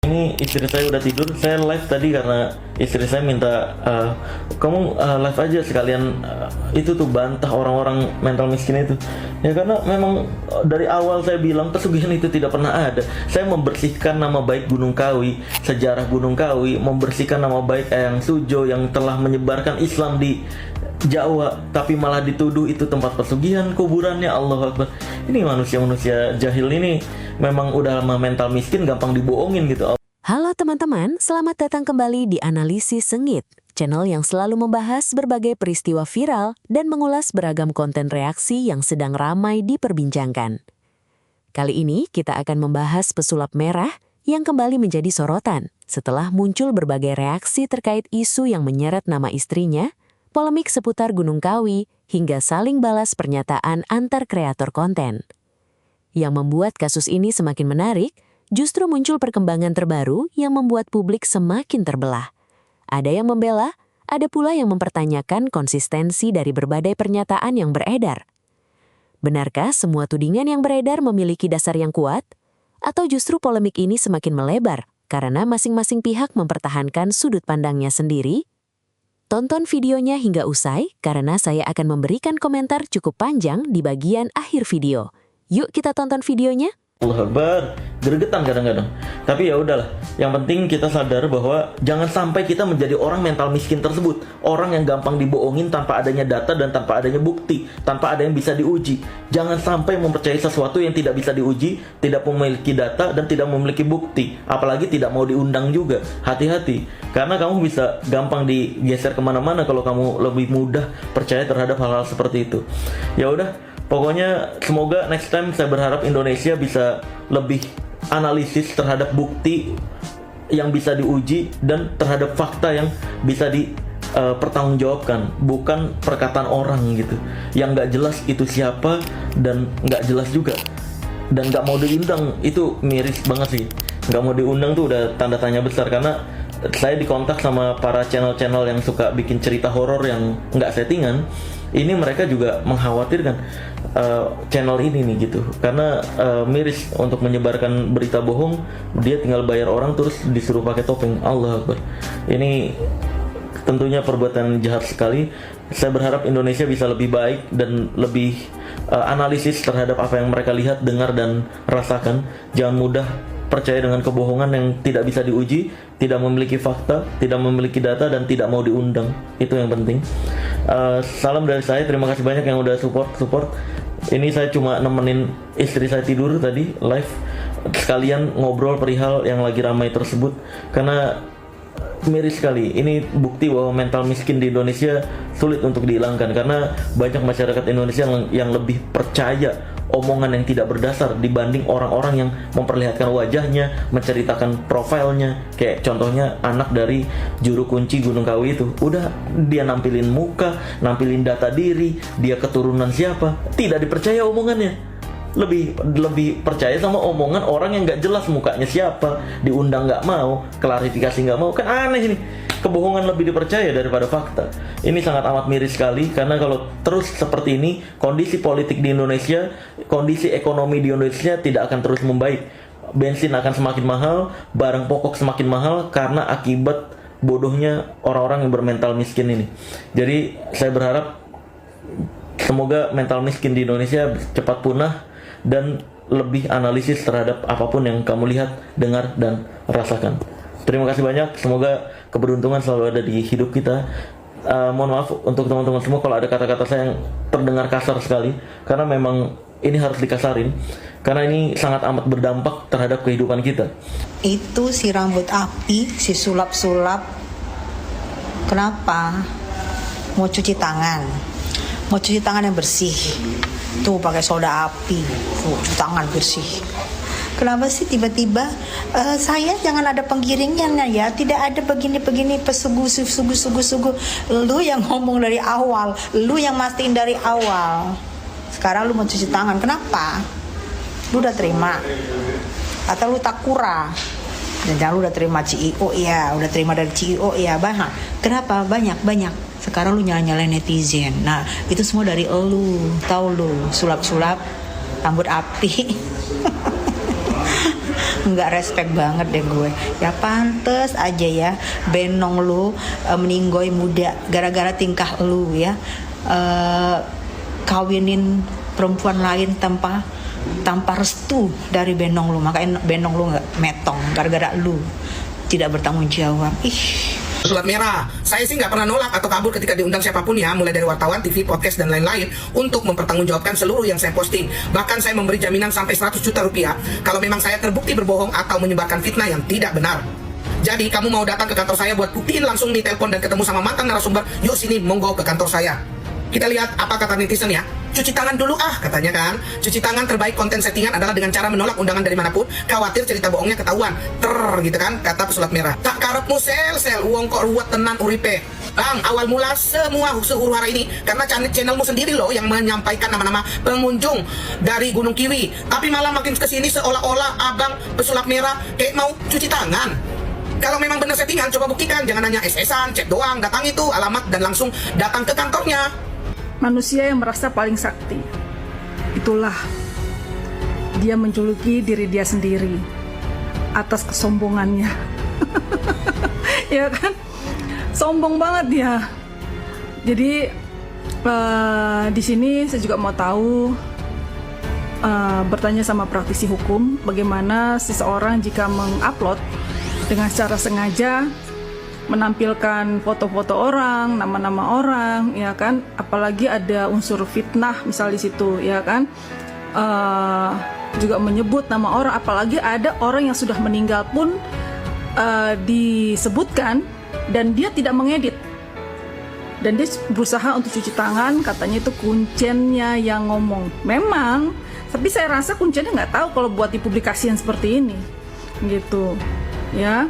Ini istri saya udah tidur. Saya live tadi karena istri saya minta kamu live aja sekalian itu tuh bantah orang-orang mental miskin itu. Ya karena memang dari awal saya bilang pesugihan itu tidak pernah ada. Saya membersihkan nama baik Gunung Kawi, sejarah Gunung Kawi, membersihkan nama baik Eyang Sujo yang telah menyebarkan Islam di Jawa, tapi malah dituduh itu tempat pesugihan, kuburannya. Allah Akbar. Ini manusia-manusia jahil ini memang udah lama mental miskin, gampang dibohongin gitu. Halo teman-teman, selamat datang kembali di Analisis Sengit, channel yang selalu membahas berbagai peristiwa viral dan mengulas beragam konten reaksi yang sedang ramai diperbincangkan. Kali ini kita akan membahas pesulap merah yang kembali menjadi sorotan setelah muncul berbagai reaksi terkait isu yang menyeret nama istrinya, polemik seputar Gunung Kawi, hingga saling balas pernyataan antar kreator konten. Yang membuat kasus ini semakin menarik, justru muncul perkembangan terbaru yang membuat publik semakin terbelah. Ada yang membela, ada pula yang mempertanyakan konsistensi dari berbagai pernyataan yang beredar. Benarkah semua tudingan yang beredar memiliki dasar yang kuat? Atau justru polemik ini semakin melebar karena masing-masing pihak mempertahankan sudut pandangnya sendiri? Tonton videonya hingga usai karena saya akan memberikan komentar cukup panjang di bagian akhir video. Yuk kita tonton videonya. Allah Akbar, gregetan kadang-kadang. Tapi ya udahlah, yang penting kita sadar bahwa jangan sampai kita menjadi orang mental miskin tersebut, orang yang gampang dibohongin tanpa adanya data dan tanpa adanya bukti, tanpa ada yang bisa diuji. Jangan sampai mempercayai sesuatu yang tidak bisa diuji, tidak memiliki data dan tidak memiliki bukti, apalagi tidak mau diundang juga. Hati-hati, karena kamu bisa gampang digeser kemana-mana kalau kamu lebih mudah percaya terhadap hal-hal seperti itu. Ya udah. Pokoknya semoga next time saya berharap Indonesia bisa lebih analisis terhadap bukti yang bisa diuji dan terhadap fakta yang bisa dipertanggungjawabkan, bukan perkataan orang gitu yang nggak jelas itu siapa dan nggak jelas juga dan nggak mau diundang. Itu miris banget sih, nggak mau diundang tuh udah tanda tanya besar. Karena saya dikontak sama para channel-channel yang suka bikin cerita horor yang nggak settingan. Ini mereka juga mengkhawatirkan channel ini nih gitu, karena miris untuk menyebarkan berita bohong. Dia tinggal bayar orang terus disuruh pakai topeng. Allah Akbar. Ini tentunya perbuatan jahat sekali. Saya berharap Indonesia bisa lebih baik dan lebih analisis terhadap apa yang mereka lihat, dengar, dan rasakan. Jangan mudah percaya dengan kebohongan yang tidak bisa diuji, tidak memiliki fakta, tidak memiliki data, dan tidak mau diundang. Itu yang penting. Salam dari saya, terima kasih banyak yang udah support. Ini saya cuma nemenin istri saya tidur tadi live, sekalian ngobrol perihal yang lagi ramai tersebut, karena miris sekali. Ini bukti bahwa mental miskin di Indonesia sulit untuk dihilangkan, karena banyak masyarakat Indonesia yang lebih percaya omongan yang tidak berdasar dibanding orang-orang yang memperlihatkan wajahnya, menceritakan profilnya. Kayak contohnya anak dari juru kunci Gunung Kawi itu, udah dia nampilin muka, nampilin data diri, dia keturunan siapa, tidak dipercaya omongannya. Lebih percaya sama omongan orang yang nggak jelas mukanya siapa, diundang nggak mau, klarifikasi nggak mau. Kan aneh ini, kebohongan lebih dipercaya daripada fakta. Ini sangat amat miris sekali, karena kalau terus seperti ini, kondisi politik di Indonesia, kondisi ekonomi di Indonesia tidak akan terus membaik. Bensin akan semakin mahal, barang pokok semakin mahal karena akibat bodohnya orang-orang yang bermental miskin ini. Jadi saya berharap semoga mental miskin di Indonesia cepat punah dan lebih analisis terhadap apapun yang kamu lihat, dengar, dan rasakan. Terima kasih banyak, semoga keberuntungan selalu ada di hidup kita. Mohon maaf untuk teman-teman semua kalau ada kata-kata saya yang terdengar kasar sekali, karena memang ini harus dikasarin, karena ini sangat amat berdampak terhadap kehidupan kita. Itu si rambut api, si sulap-sulap, kenapa? Mau cuci tangan yang bersih. Tuh pakai soda api, tuh cuci tangan bersih. Kenapa sih tiba-tiba saya jangan ada penggiringannya ya, tidak ada begini-begini pesugu. Lu yang ngomong dari awal, lu yang mastiin dari awal. Sekarang lu mau cuci tangan, kenapa? Lu udah terima? Atau lu takura? Dan jangan lu udah terima CEO ya, udah terima dari CEO ya, banyak. Kenapa? Banyak. Sekarang lu nyalain netizen. Nah, itu semua dari elu. Tahu lu, sulap-sulap, rambut api. nggak respect banget deh gue. Ya pantes aja ya Benong lu meninggoy muda gara-gara tingkah lu ya, kawinin perempuan lain tanpa restu dari Benong lu. Makanya Benong lu nggak metong gara-gara lu tidak bertanggung jawab. Pesulap merah, saya sih nggak pernah nolak atau kabur ketika diundang siapapun ya, mulai dari wartawan, TV, podcast, dan lain-lain, untuk mempertanggungjawabkan seluruh yang saya posting. Bahkan saya memberi jaminan sampai 100 juta rupiah kalau memang saya terbukti berbohong atau menyebarkan fitnah yang tidak benar. Jadi kamu mau datang ke kantor saya buat buktiin langsung di telepon dan ketemu sama mantan narasumber, yuk sini monggo ke kantor saya. Kita lihat apa kata netizen ya. Cuci tangan dulu katanya kan. Cuci tangan terbaik konten settingan adalah dengan cara menolak undangan dari manapun, khawatir cerita bohongnya ketahuan. Gitu kan, kata pesulap merah. Tak karepmu sel uang kok ruwet tenan uripe. Bang, awal mula semua huru-hara ini karena channelmu sendiri loh yang menyampaikan nama-nama pengunjung dari Gunung Kiwi. Tapi malah makin kesini seolah-olah abang pesulap merah kayak mau cuci tangan. Kalau memang benar settingan, coba buktikan. Jangan hanya SS-an, chat doang, datang itu alamat dan langsung datang ke kantornya. Manusia yang merasa paling sakti, itulah dia menjuluki diri dia sendiri atas kesombongannya. Ya kan, sombong banget dia. Jadi di sini saya juga mau tahu, bertanya sama praktisi hukum, bagaimana seseorang jika mengupload dengan secara sengaja menampilkan foto-foto orang, nama-nama orang, ya kan, apalagi ada unsur fitnah misal di situ, ya kan, juga menyebut nama orang, apalagi ada orang yang sudah meninggal pun disebutkan dan dia tidak mengedit, dan dia berusaha untuk cuci tangan, katanya itu kuncennya yang ngomong. Memang, tapi saya rasa kuncennya nggak tahu kalau buat dipublikasikan seperti ini, gitu, ya.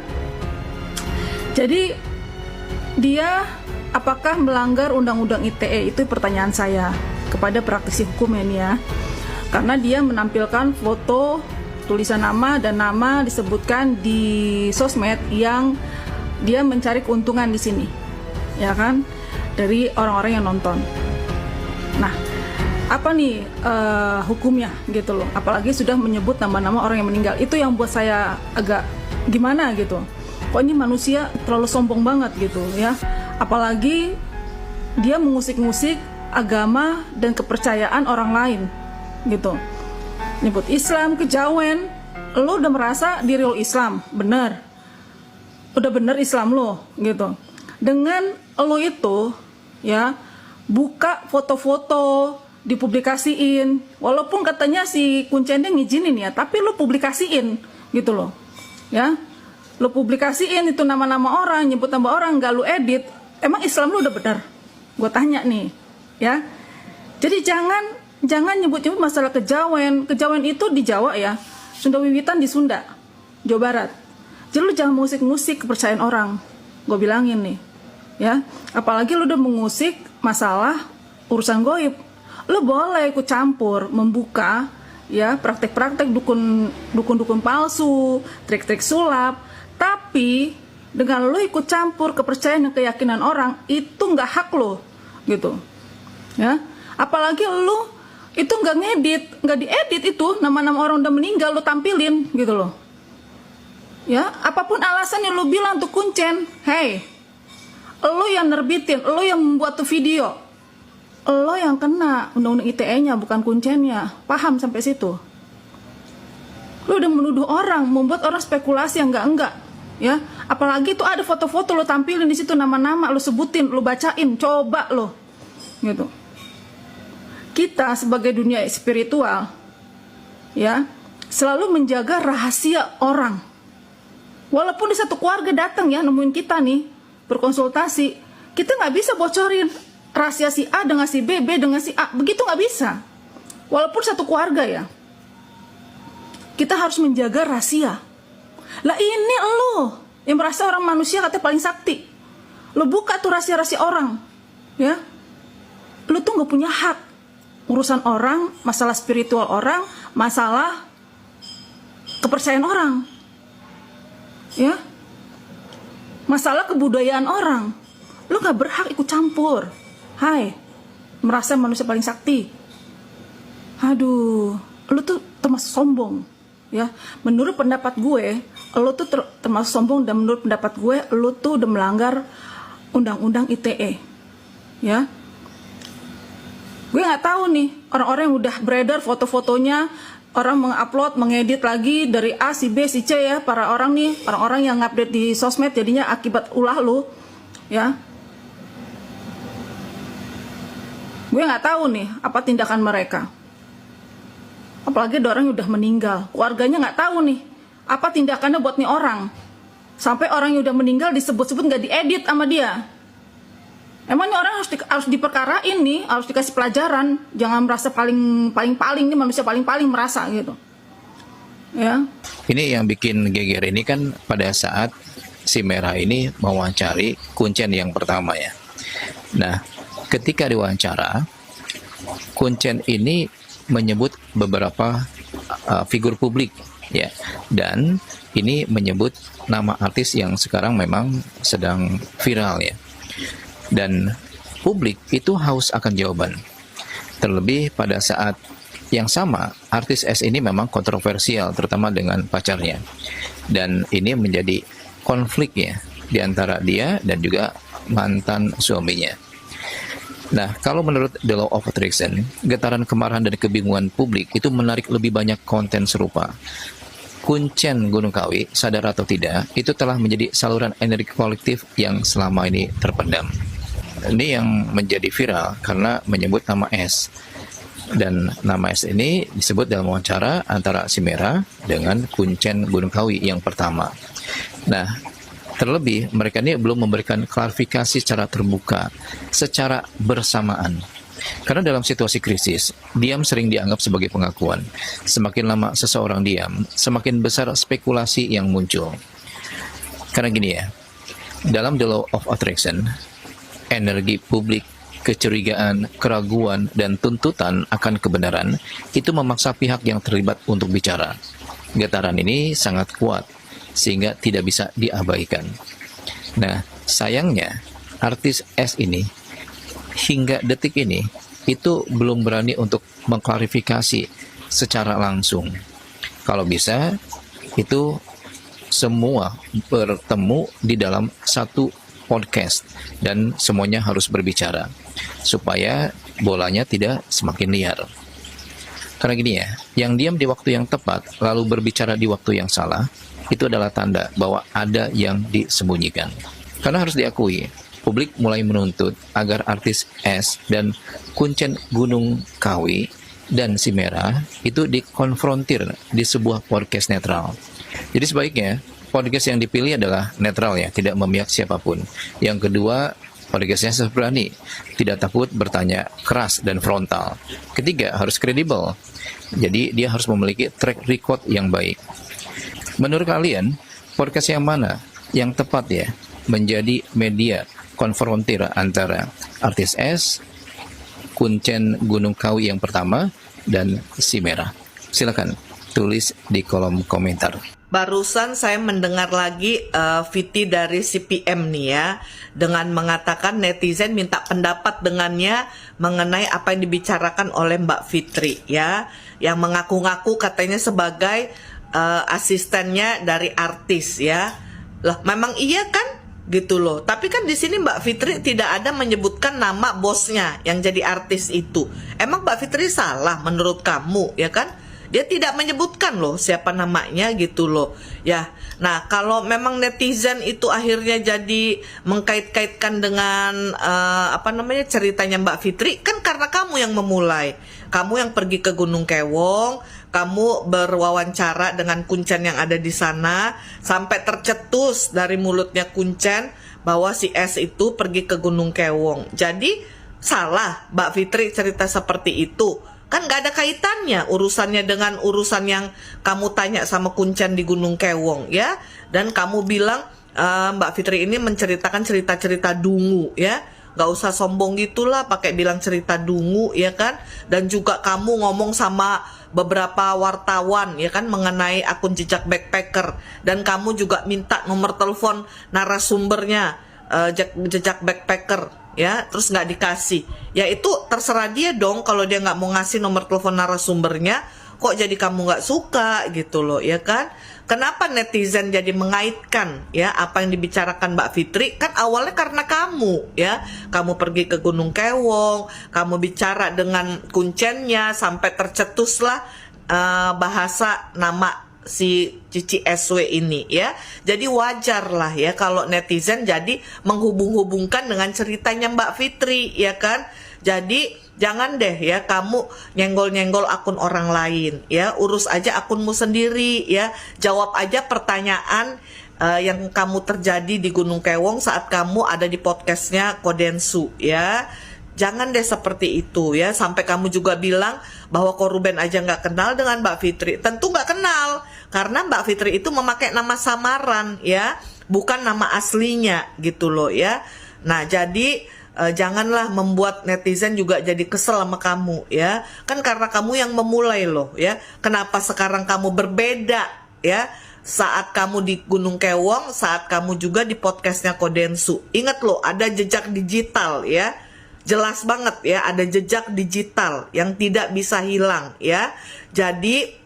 Jadi dia apakah melanggar undang-undang ITE, itu pertanyaan saya kepada praktisi hukum ini ya. Karena dia menampilkan foto, tulisan nama dan nama disebutkan di sosmed yang dia mencari keuntungan di sini, ya kan, dari orang-orang yang nonton. Nah, apa nih hukumnya gitu loh? Apalagi sudah menyebut nama-nama orang yang meninggal. Itu yang buat saya agak gimana gitu. Kok ini manusia terlalu sombong banget gitu ya. Apalagi dia mengusik-ngusik agama dan kepercayaan orang lain gitu. Nyebut Islam, kejawen. Lo udah merasa diri lo Islam, bener. Udah bener Islam lo gitu. Dengan lo itu ya buka foto-foto, dipublikasiin. Walaupun katanya si kuncennya ngizinin ya, tapi lo publikasiin gitu loh. Ya. Lo publikasiin itu nama-nama orang, nyebut nama orang, nggak lo edit, emang Islam lo udah benar? Gue tanya nih, ya. Jadi jangan nyebut-nyebut masalah kejawen. Kejawen itu di Jawa ya, Sunda Wiwitan di Sunda, Jawa Barat. Jadi lo jangan musik-musik kepercayaan orang, gue bilangin nih, ya. Apalagi lo udah mengusik masalah urusan goib, lo boleh ikut campur, membuka, ya, praktek-praktek dukun palsu, trik-trik sulap. Tapi dengan lo ikut campur kepercayaan dan keyakinan orang, itu nggak hak lo, gitu, ya. Apalagi lo itu nggak ngedit, nggak diedit itu nama-nama orang udah meninggal lo tampilin, gitu loh, ya. Apapun alasan yang lo bilang tuh kuncen, hey, lo yang nerbitin, lo yang membuat tuh video, lo yang kena undang-undang ITE-nya, bukan kuncennya. Paham sampai situ? Lo udah menuduh orang, membuat orang spekulasi yang enggak. Ya, apalagi itu ada foto-foto lo tampilin di situ, nama-nama lo sebutin, lo bacain, coba lo, gitu. Kita sebagai dunia spiritual, ya, selalu menjaga rahasia orang. Walaupun di satu keluarga datang ya nemuin kita nih berkonsultasi, kita nggak bisa bocorin rahasia si A dengan si B, B dengan si A, begitu nggak bisa. Walaupun satu keluarga ya, kita harus menjaga rahasia. Lah ini lo yang merasa orang manusia katanya paling sakti. Lo buka tuh rahasia-rahasia orang, ya. Lo tuh nggak punya hak urusan orang, masalah spiritual orang, masalah kepercayaan orang, ya. Masalah kebudayaan orang, lo nggak berhak ikut campur. Hai, merasa manusia paling sakti. Aduh, lo tuh termasuk sombong, Ya, menurut pendapat gue, lo tuh termasuk sombong, dan menurut pendapat gue, lo tuh udah melanggar undang-undang ITE. Ya, gue nggak tahu nih orang-orang yang udah beredar foto-fotonya, orang mengupload, mengedit lagi dari A, si B, si C ya, para orang nih, orang-orang yang update di sosmed jadinya akibat ulah lo, ya. Gue nggak tahu nih apa tindakan mereka. Apalagi ada orang yang udah meninggal, keluarganya nggak tahu nih apa tindakannya buat nih orang. Sampai orang yang udah meninggal disebut-sebut nggak diedit sama dia. Emangnya orang harus diperkarain nih, harus dikasih pelajaran. Jangan merasa paling nih, manusia paling merasa gitu. Ya. Ini yang bikin geger ini kan pada saat si Merah ini mewawancari Kuncen yang pertama ya. Nah, ketika diwawancara, Kuncen ini menyebut beberapa figur publik ya, dan ini menyebut nama artis yang sekarang memang sedang viral ya, dan publik itu haus akan jawaban. Terlebih pada saat yang sama artis S ini memang kontroversial, terutama dengan pacarnya, dan ini menjadi konflik ya di antara dia dan juga mantan suaminya. Nah, kalau menurut The Law of Attraction, getaran kemarahan dan kebingungan publik itu menarik lebih banyak konten serupa. Kuncen Gunung Kawi, sadar atau tidak, itu telah menjadi saluran energi kolektif yang selama ini terpendam. Ini yang menjadi viral karena menyebut nama S. Dan nama S ini disebut dalam wawancara antara si Merah dengan Kuncen Gunung Kawi yang pertama. Nah, terlebih, mereka ini belum memberikan klarifikasi secara terbuka, secara bersamaan. Karena dalam situasi krisis, diam sering dianggap sebagai pengakuan. Semakin lama seseorang diam, semakin besar spekulasi yang muncul. Karena gini ya, dalam The Law of Attraction, energi publik, kecurigaan, keraguan, dan tuntutan akan kebenaran itu memaksa pihak yang terlibat untuk bicara. Getaran ini sangat kuat, sehingga tidak bisa diabaikan. Nah, sayangnya artis S ini hingga detik ini itu belum berani untuk mengklarifikasi secara langsung. Kalau bisa, itu semua bertemu di dalam satu podcast dan semuanya harus berbicara supaya bolanya tidak semakin liar. Karena gini ya, yang diam di waktu yang tepat lalu berbicara di waktu yang salah, itu adalah tanda bahwa ada yang disembunyikan. Karena harus diakui, publik mulai menuntut agar artis S dan Kuncen Gunung Kawi dan si Merah itu dikonfrontir di sebuah podcast netral. Jadi sebaiknya podcast yang dipilih adalah netral ya, tidak memihak siapapun. Yang kedua, podcastnya harus berani, tidak takut bertanya keras dan frontal. Ketiga, harus kredibel. Jadi dia harus memiliki track record yang baik. Menurut kalian, podcast yang mana yang tepat ya menjadi media konfrontir antara artis S, Kuncen Gunung Kawi yang pertama, dan si Merah? Silakan tulis di kolom komentar. Barusan saya mendengar lagi VT dari CPM nih ya, dengan mengatakan netizen minta pendapat dengannya mengenai apa yang dibicarakan oleh Mbak Fitri ya, yang mengaku-ngaku katanya sebagai asistennya dari artis ya. Lah memang iya kan gitu loh. Tapi kan di sini Mbak Fitri tidak ada menyebutkan nama bosnya yang jadi artis itu. Emang Mbak Fitri salah menurut kamu ya kan? Dia tidak menyebutkan loh siapa namanya gitu loh ya. Nah, kalau memang netizen itu akhirnya jadi mengkait-kaitkan dengan ceritanya Mbak Fitri, kan karena kamu yang memulai. Kamu yang pergi ke Gunung Kewong, kamu berwawancara dengan Kuncen yang ada di sana, sampai tercetus dari mulutnya Kuncen bahwa si S itu pergi ke Gunung Kewong. Jadi salah Mbak Fitri cerita seperti itu. Kan gak ada kaitannya urusannya dengan urusan yang kamu tanya sama Kuncen di Gunung Kewong ya. Dan kamu bilang Mbak Fitri ini menceritakan cerita-cerita dungu ya. Gak usah sombong gitulah pakai bilang cerita dungu ya kan. Dan juga kamu ngomong sama beberapa wartawan ya kan mengenai akun jejak backpacker. Dan kamu juga minta nomor telepon narasumbernya jejak backpacker ya, terus nggak dikasih. Ya itu terserah dia dong, kalau dia nggak mau ngasih nomor telepon narasumbernya, kok jadi kamu nggak suka gitu loh ya kan. Kenapa netizen jadi mengaitkan ya apa yang dibicarakan Mbak Fitri? Kan awalnya karena kamu ya. Kamu pergi ke Gunung Kewong, kamu bicara dengan kuncennya sampai tercetuslah bahasa nama si Cici SW ini ya. Jadi wajar lah ya kalau netizen jadi menghubung-hubungkan dengan ceritanya Mbak Fitri ya kan. Jadi jangan deh ya kamu nyenggol-nyenggol akun orang lain ya. Urus aja akunmu sendiri ya. Jawab aja pertanyaan yang kamu terjadi di Gunung Kewong saat kamu ada di podcastnya Kodensu ya. Jangan deh seperti itu ya. Sampai kamu juga bilang bahwa Koruben aja nggak kenal dengan Mbak Fitri. Tentu nggak kenal. Karena Mbak Fitri itu memakai nama samaran ya. Bukan nama aslinya gitu loh ya. Nah jadi janganlah membuat netizen juga jadi kesel sama kamu ya. Kan karena kamu yang memulai loh ya. Kenapa sekarang kamu berbeda ya. Saat kamu di Gunung Kewong, saat kamu juga di podcastnya Kodensu. Ingat loh ada jejak digital ya. Jelas banget ya ada jejak digital yang tidak bisa hilang ya. Jadi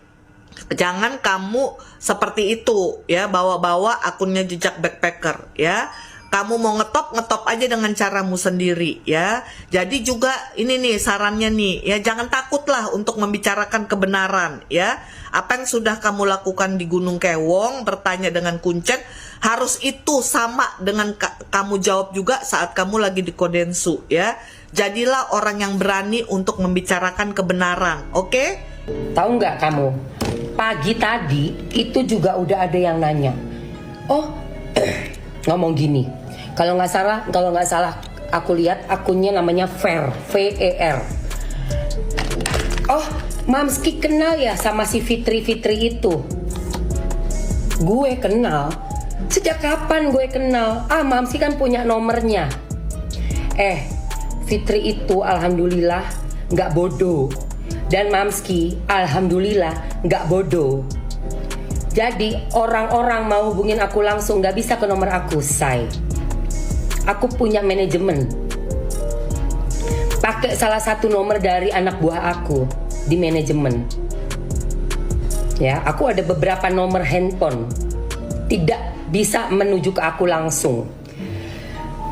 jangan kamu seperti itu ya, bawa-bawa akunnya jejak backpacker ya. Kamu mau ngetop aja dengan caramu sendiri ya. Jadi juga ini nih sarannya nih ya, jangan takutlah untuk membicarakan kebenaran ya. Apa yang sudah kamu lakukan di Gunung Kewong, bertanya dengan kuncen, harus itu sama dengan kamu jawab juga saat kamu lagi di Kodensu ya. Jadilah orang yang berani untuk membicarakan kebenaran, oke? Tahu nggak kamu, pagi tadi itu juga udah ada yang nanya. Oh, ngomong gini. Kalau nggak salah, aku lihat akunnya namanya Ver, V-E-R. Oh, Mamski kenal ya sama si Fitri itu? Gue kenal. Sejak kapan gue kenal? Mamski kan punya nomornya. Fitri itu alhamdulillah nggak bodoh. Dan Mamski alhamdulillah nggak bodoh. Jadi orang-orang mau hubungin aku langsung nggak bisa ke nomor aku, say. Aku punya manajemen. Pakai salah satu nomor dari anak buah aku di manajemen. Ya, aku ada beberapa nomor handphone. Tidak bisa menuju ke aku langsung.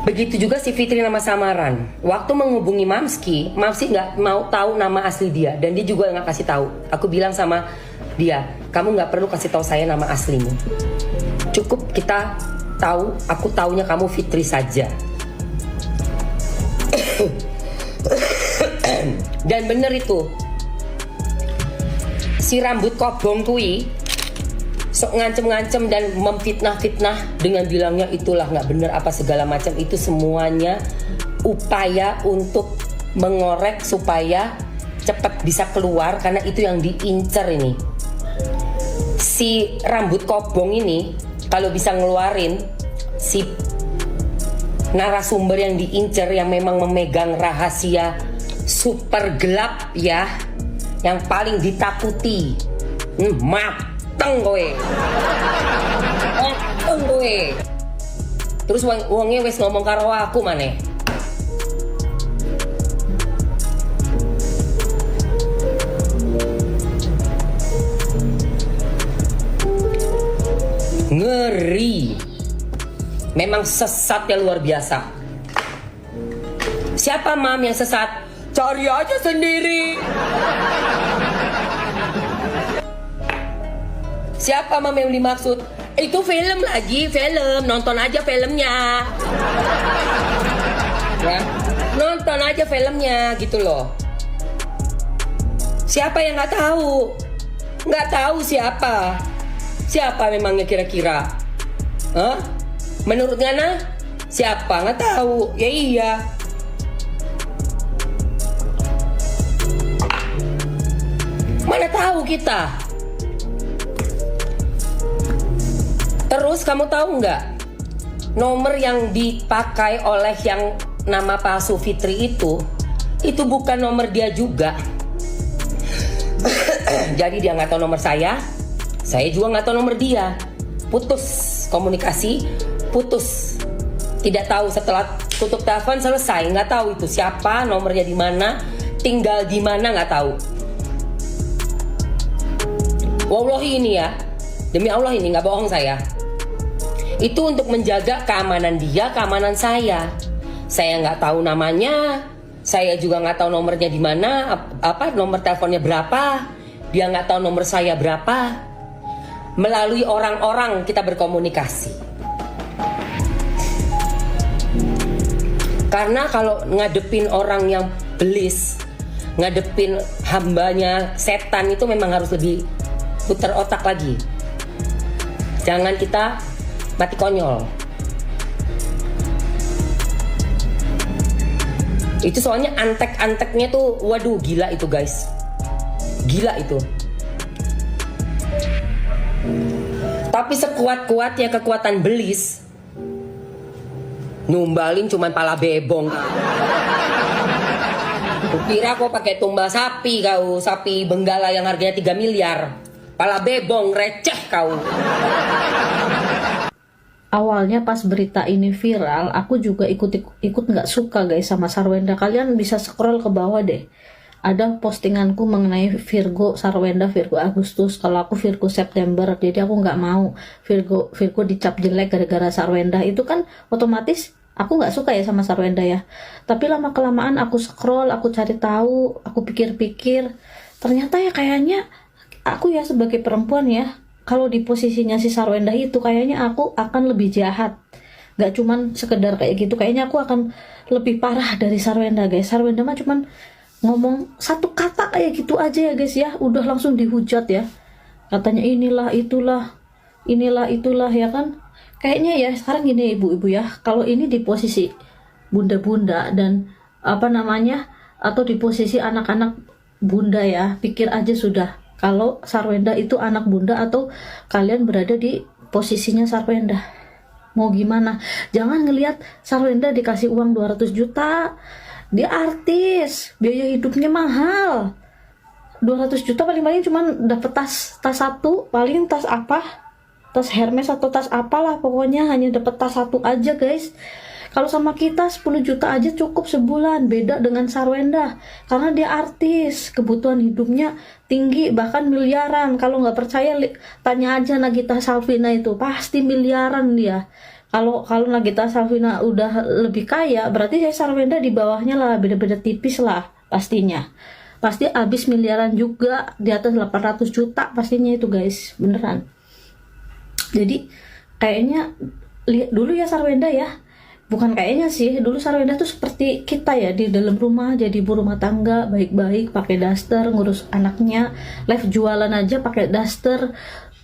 Begitu juga si Fitri nama samaran. Waktu menghubungi Mamski nggak mau tahu nama asli dia dan dia juga nggak kasih tahu. Aku bilang sama dia, kamu nggak perlu kasih tahu saya nama aslimu. Cukup kita tahu, aku taunya kamu Fitri saja. Dan bener itu, si rambut kobong kui sok ngancem-ngancem dan memfitnah-fitnah dengan bilangnya itulah nggak bener apa segala macam. Itu semuanya upaya untuk mengorek supaya cepat bisa keluar, karena itu yang diincer ini. Si rambut kobong ini kalau bisa ngeluarin si narasumber yang diincer, yang memang memegang rahasia super gelap ya, yang paling ditakuti, mateng kowe. Mateng kowe. Terus wongnya wes ngomong karo aku maneh. Ngeri. Memang sesat ya luar biasa. Siapa mam yang sesat? Cari aja sendiri. Siapa mam yang dimaksud? Itu film lagi, film. Nonton aja filmnya. Ya, nonton aja filmnya gitu loh. Siapa yang nggak tahu? Nggak tahu siapa? Siapa memangnya kira-kira? Hah? Menurut Ngana? Siapa? Nggak tahu. Ya iya. Mana tahu kita? Terus kamu tahu nggak? Nomor yang dipakai oleh yang nama palsu Fitri itu bukan nomor dia juga. Jadi dia nggak tahu nomor saya juga nggak tahu nomor dia. Putus komunikasi, putus. Tidak tahu, setelah tutup telepon selesai, nggak tahu itu siapa, nomornya di mana, tinggal di mana, nggak tahu. Wallahi ini ya, demi Allah ini nggak bohong saya. Itu untuk menjaga keamanan dia, keamanan saya. Saya nggak tahu namanya, saya juga nggak tahu nomornya di mana, nomor teleponnya berapa, dia nggak tahu nomor saya berapa. Melalui orang-orang kita berkomunikasi. Karena kalau ngadepin orang yang belis, ngadepin hambanya setan itu memang harus lebih putar otak lagi. Jangan kita mati konyol. Itu soalnya antek-anteknya tuh, waduh gila itu guys. Gila itu. Tapi sekuat-kuatnya kekuatan belis, numbalin cuman pala bebong. Kira kok pakai tumbal sapi kau, sapi benggala yang harganya 3 miliar. Pala bebong receh kau. Awalnya pas berita ini viral, aku juga ikut nggak suka guys sama Sarwenda. Kalian bisa scroll ke bawah deh. Ada postinganku mengenai Virgo Sarwenda, Virgo Agustus. Kalau aku Virgo September, jadi aku nggak mau Virgo dicap jelek gara-gara Sarwenda. Itu kan otomatis aku nggak suka ya sama Sarwenda ya. Tapi lama kelamaan aku scroll, aku cari tahu, aku pikir-pikir, ternyata ya kayaknya aku ya sebagai perempuan ya, kalau di posisinya si Sarwenda itu kayaknya aku akan lebih jahat. Nggak cuman sekedar kayak gitu, kayaknya aku akan lebih parah dari Sarwenda guys. Sarwenda mah cuman ngomong satu kata kayak gitu aja ya guys ya, udah langsung dihujat ya, katanya inilah itulah ya kan. Kayaknya ya sekarang gini ibu-ibu ya, kalau ini di posisi bunda-bunda dan atau di posisi anak-anak bunda ya, pikir aja sudah kalau Sarwenda itu anak bunda atau kalian berada di posisinya Sarwenda, mau gimana. Jangan ngelihat Sarwenda dikasih uang 200 juta, dia artis, biaya hidupnya mahal. 200 juta paling-paling cuman dapet tas satu, paling tas apa? Tas Hermes atau tas apalah, pokoknya hanya dapet tas satu aja guys. Kalau sama kita 10 juta aja cukup sebulan. Beda dengan Sarwenda, karena dia artis, kebutuhan hidupnya tinggi, bahkan miliaran. Kalau nggak percaya tanya aja Nagita Slavina, itu pasti miliaran dia. Kalau Nagita Slavina udah lebih kaya, berarti saya Sarwenda di bawahnya lah, beda-beda tipis lah pastinya. Pasti habis miliaran juga, di atas 800 juta pastinya itu guys, beneran. Jadi kayaknya lihat dulu ya Sarwenda ya. Bukan kayaknya sih, dulu Sarwenda tuh seperti kita ya, di dalam rumah jadi ibu rumah tangga, baik-baik, pakai daster, ngurus anaknya, live jualan aja pakai daster.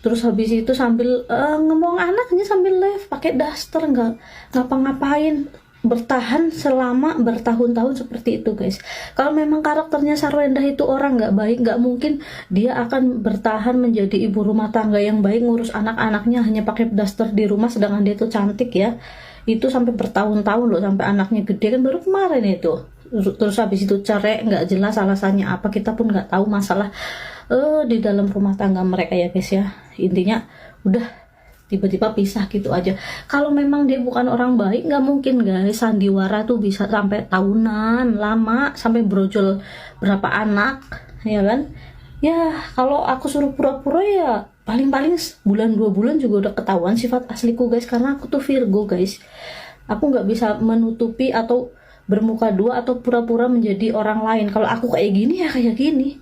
Terus habis itu sambil ngomong anaknya sambil live pakai daster, nggak ngapa-ngapain, bertahan selama bertahun-tahun seperti itu guys. Kalau memang karakternya Sarwenda itu orang nggak baik, nggak mungkin dia akan bertahan menjadi ibu rumah tangga yang baik, ngurus anak-anaknya hanya pakai daster di rumah, sedangkan dia itu cantik ya. Itu sampai bertahun-tahun loh, sampai anaknya gede kan baru kemarin itu. Terus habis itu cerai, nggak jelas alasannya apa, kita pun nggak tahu masalah di dalam rumah tangga mereka ya guys ya. Intinya udah tiba-tiba pisah gitu aja. Kalau memang dia bukan orang baik, nggak mungkin guys sandiwara tuh bisa sampai tahunan lama, sampai brojol berapa anak ya kan. Ya kalau aku suruh pura-pura ya paling-paling bulan 2 bulan juga udah ketahuan sifat asliku guys, karena aku tuh Virgo guys. Aku nggak bisa menutupi atau bermuka dua atau pura-pura menjadi orang lain. Kalau aku kayak gini ya kayak gini,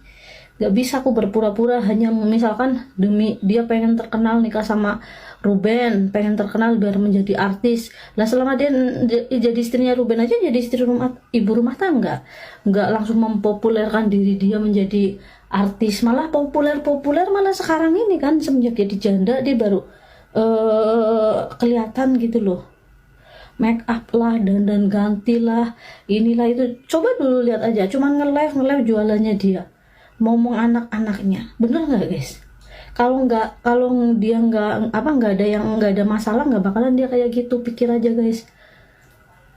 nggak bisa aku berpura-pura hanya misalkan demi dia pengen terkenal nikah sama Ruben, pengen terkenal biar menjadi artis. Lah selama dia jadi istrinya Ruben aja, jadi ibu rumah tangga, nggak langsung mempopulerkan diri dia menjadi artis, malah populer malah sekarang ini kan semenjak jadi janda dia baru kelihatan gitu loh, make up lah, dandan ganti lah, inilah itu. Coba dulu lihat aja, cuman nge-live jualannya dia, ngomong anak-anaknya, bener nggak guys? Kalau dia nggak ada masalah, nggak bakalan dia kayak gitu. Pikir aja guys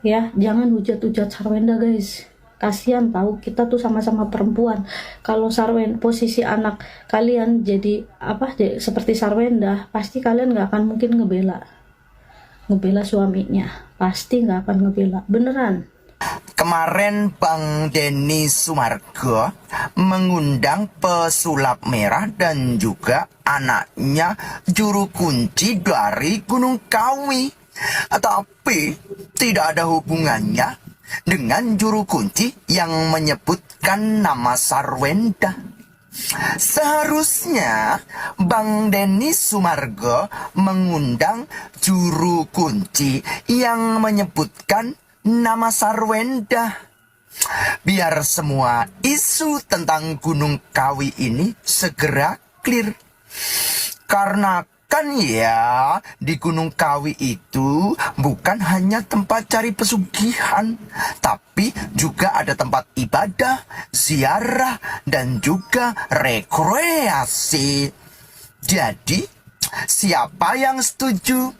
ya, jangan hujat-hujat Sarwenda guys, kasihan tahu, kita tuh sama-sama perempuan. Kalau posisi anak kalian jadi seperti Sarwenda, pasti kalian nggak akan mungkin ngebela suaminya, pasti nggak akan ngebela, beneran. kemarin Bang Denny Sumargo mengundang pesulap merah dan juga anaknya juru kunci dari Gunung Kawi. Tapi tidak ada hubungannya dengan juru kunci yang menyebutkan nama Sarwenda. Seharusnya Bang Denny Sumargo mengundang juru kunci yang menyebutkan nama Sarwenda. Biar semua isu tentang Gunung Kawi ini segera clear. Karena kan ya, di Gunung Kawi itu bukan hanya tempat cari pesugihan, tapi juga ada tempat ibadah, ziarah, dan juga rekreasi. Jadi, siapa yang setuju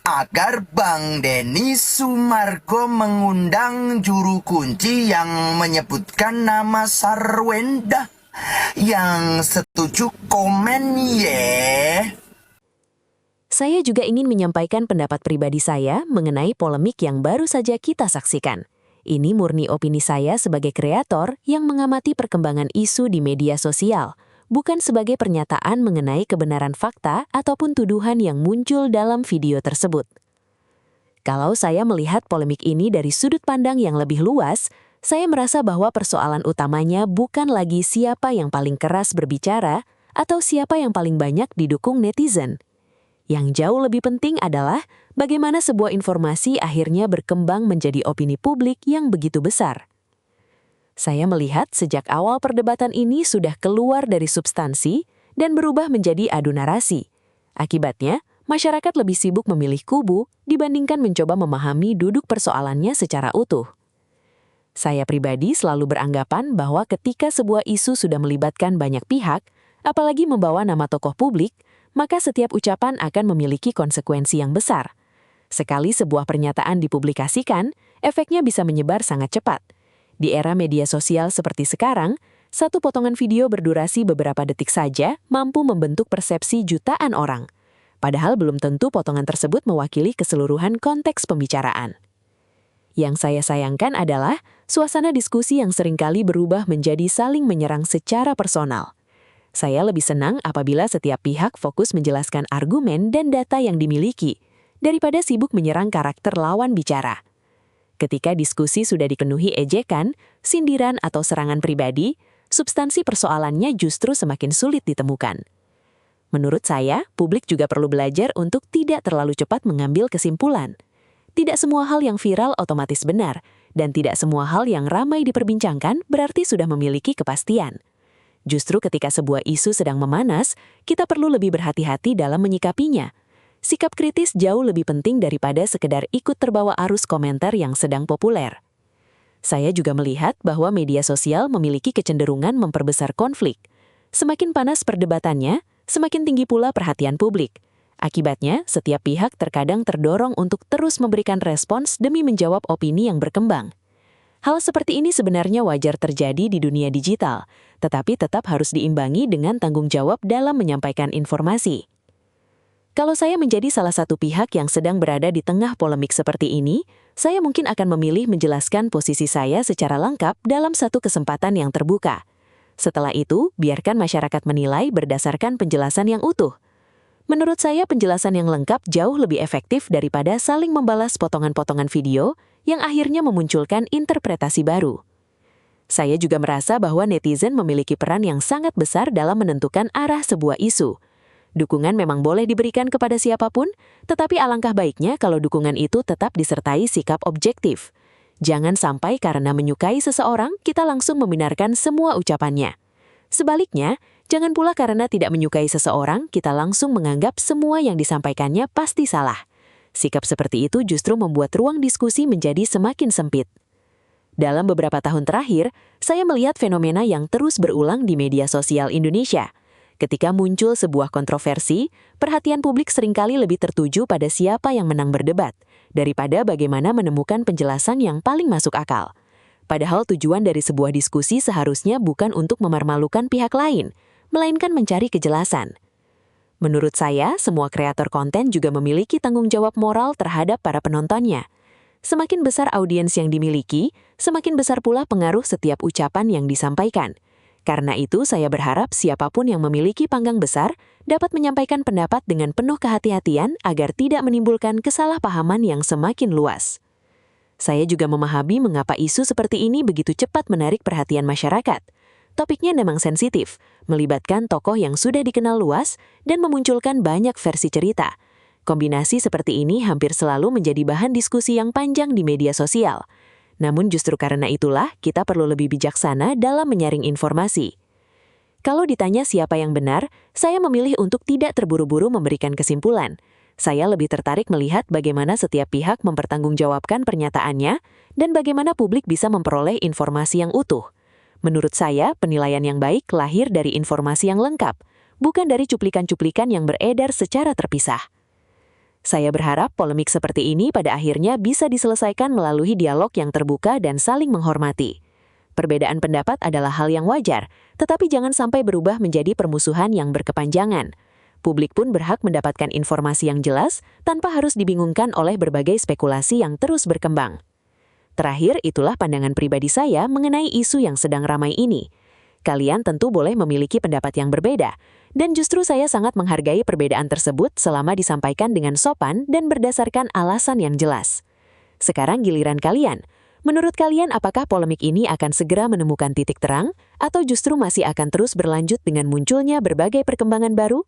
agar Bang Denny Sumargo mengundang juru kunci yang menyebutkan nama Sarwenda? Yang setuju komen ya. Saya juga ingin menyampaikan pendapat pribadi saya mengenai polemik yang baru saja kita saksikan. Ini murni opini saya sebagai kreator yang mengamati perkembangan isu di media sosial, bukan sebagai pernyataan mengenai kebenaran fakta ataupun tuduhan yang muncul dalam video tersebut. Kalau saya melihat polemik ini dari sudut pandang yang lebih luas, saya merasa bahwa persoalan utamanya bukan lagi siapa yang paling keras berbicara atau siapa yang paling banyak didukung netizen. Yang jauh lebih penting adalah bagaimana sebuah informasi akhirnya berkembang menjadi opini publik yang begitu besar. Saya melihat sejak awal perdebatan ini sudah keluar dari substansi dan berubah menjadi adu narasi. Akibatnya, masyarakat lebih sibuk memilih kubu dibandingkan mencoba memahami duduk persoalannya secara utuh. Saya pribadi selalu beranggapan bahwa ketika sebuah isu sudah melibatkan banyak pihak, apalagi membawa nama tokoh publik, maka setiap ucapan akan memiliki konsekuensi yang besar. Sekali sebuah pernyataan dipublikasikan, efeknya bisa menyebar sangat cepat. Di era media sosial seperti sekarang, satu potongan video berdurasi beberapa detik saja mampu membentuk persepsi jutaan orang. Padahal belum tentu potongan tersebut mewakili keseluruhan konteks pembicaraan. Yang saya sayangkan adalah suasana diskusi yang seringkali berubah menjadi saling menyerang secara personal. Saya lebih senang apabila setiap pihak fokus menjelaskan argumen dan data yang dimiliki, daripada sibuk menyerang karakter lawan bicara. Ketika diskusi sudah dipenuhi ejekan, sindiran atau serangan pribadi, substansi persoalannya justru semakin sulit ditemukan. Menurut saya, publik juga perlu belajar untuk tidak terlalu cepat mengambil kesimpulan. Tidak semua hal yang viral otomatis benar, dan tidak semua hal yang ramai diperbincangkan berarti sudah memiliki kepastian. Justru ketika sebuah isu sedang memanas, kita perlu lebih berhati-hati dalam menyikapinya. Sikap kritis jauh lebih penting daripada sekedar ikut terbawa arus komentar yang sedang populer. Saya juga melihat bahwa media sosial memiliki kecenderungan memperbesar konflik. Semakin panas perdebatannya, semakin tinggi pula perhatian publik. Akibatnya, setiap pihak terkadang terdorong untuk terus memberikan respons demi menjawab opini yang berkembang. Hal seperti ini sebenarnya wajar terjadi di dunia digital, tetapi tetap harus diimbangi dengan tanggung jawab dalam menyampaikan informasi. Kalau saya menjadi salah satu pihak yang sedang berada di tengah polemik seperti ini, saya mungkin akan memilih menjelaskan posisi saya secara lengkap dalam satu kesempatan yang terbuka. Setelah itu, biarkan masyarakat menilai berdasarkan penjelasan yang utuh. Menurut saya, penjelasan yang lengkap jauh lebih efektif daripada saling membalas potongan-potongan video yang akhirnya memunculkan interpretasi baru. Saya juga merasa bahwa netizen memiliki peran yang sangat besar dalam menentukan arah sebuah isu. Dukungan memang boleh diberikan kepada siapapun, tetapi alangkah baiknya kalau dukungan itu tetap disertai sikap objektif. Jangan sampai karena menyukai seseorang, kita langsung membenarkan semua ucapannya. Sebaliknya, jangan pula karena tidak menyukai seseorang, kita langsung menganggap semua yang disampaikannya pasti salah. Sikap seperti itu justru membuat ruang diskusi menjadi semakin sempit. Dalam beberapa tahun terakhir, saya melihat fenomena yang terus berulang di media sosial Indonesia. Ketika muncul sebuah kontroversi, perhatian publik seringkali lebih tertuju pada siapa yang menang berdebat, daripada bagaimana menemukan penjelasan yang paling masuk akal. Padahal tujuan dari sebuah diskusi seharusnya bukan untuk memermalukan pihak lain, melainkan mencari kejelasan. Menurut saya, semua kreator konten juga memiliki tanggung jawab moral terhadap para penontonnya. Semakin besar audiens yang dimiliki, semakin besar pula pengaruh setiap ucapan yang disampaikan. Karena itu, saya berharap siapapun yang memiliki panggang besar dapat menyampaikan pendapat dengan penuh kehati-hatian agar tidak menimbulkan kesalahpahaman yang semakin luas. Saya juga memahami mengapa isu seperti ini begitu cepat menarik perhatian masyarakat. Topiknya memang sensitif, melibatkan tokoh yang sudah dikenal luas dan memunculkan banyak versi cerita. Kombinasi seperti ini hampir selalu menjadi bahan diskusi yang panjang di media sosial. Namun justru karena itulah kita perlu lebih bijaksana dalam menyaring informasi. Kalau ditanya siapa yang benar, saya memilih untuk tidak terburu-buru memberikan kesimpulan. Saya lebih tertarik melihat bagaimana setiap pihak mempertanggungjawabkan pernyataannya dan bagaimana publik bisa memperoleh informasi yang utuh. Menurut saya, penilaian yang baik lahir dari informasi yang lengkap, bukan dari cuplikan-cuplikan yang beredar secara terpisah. Saya berharap polemik seperti ini pada akhirnya bisa diselesaikan melalui dialog yang terbuka dan saling menghormati. Perbedaan pendapat adalah hal yang wajar, tetapi jangan sampai berubah menjadi permusuhan yang berkepanjangan. Publik pun berhak mendapatkan informasi yang jelas tanpa harus dibingungkan oleh berbagai spekulasi yang terus berkembang. Terakhir, itulah pandangan pribadi saya mengenai isu yang sedang ramai ini. Kalian tentu boleh memiliki pendapat yang berbeda, dan justru saya sangat menghargai perbedaan tersebut selama disampaikan dengan sopan dan berdasarkan alasan yang jelas. Sekarang giliran kalian. Menurut kalian apakah polemik ini akan segera menemukan titik terang, atau justru masih akan terus berlanjut dengan munculnya berbagai perkembangan baru?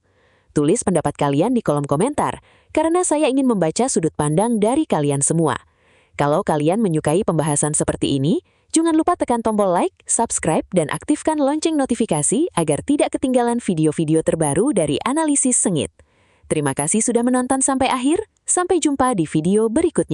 Tulis pendapat kalian di kolom komentar, karena saya ingin membaca sudut pandang dari kalian semua. Kalau kalian menyukai pembahasan seperti ini, jangan lupa tekan tombol like, subscribe, dan aktifkan lonceng notifikasi agar tidak ketinggalan video-video terbaru dari Analisis Sengit. Terima kasih sudah menonton sampai akhir, sampai jumpa di video berikutnya.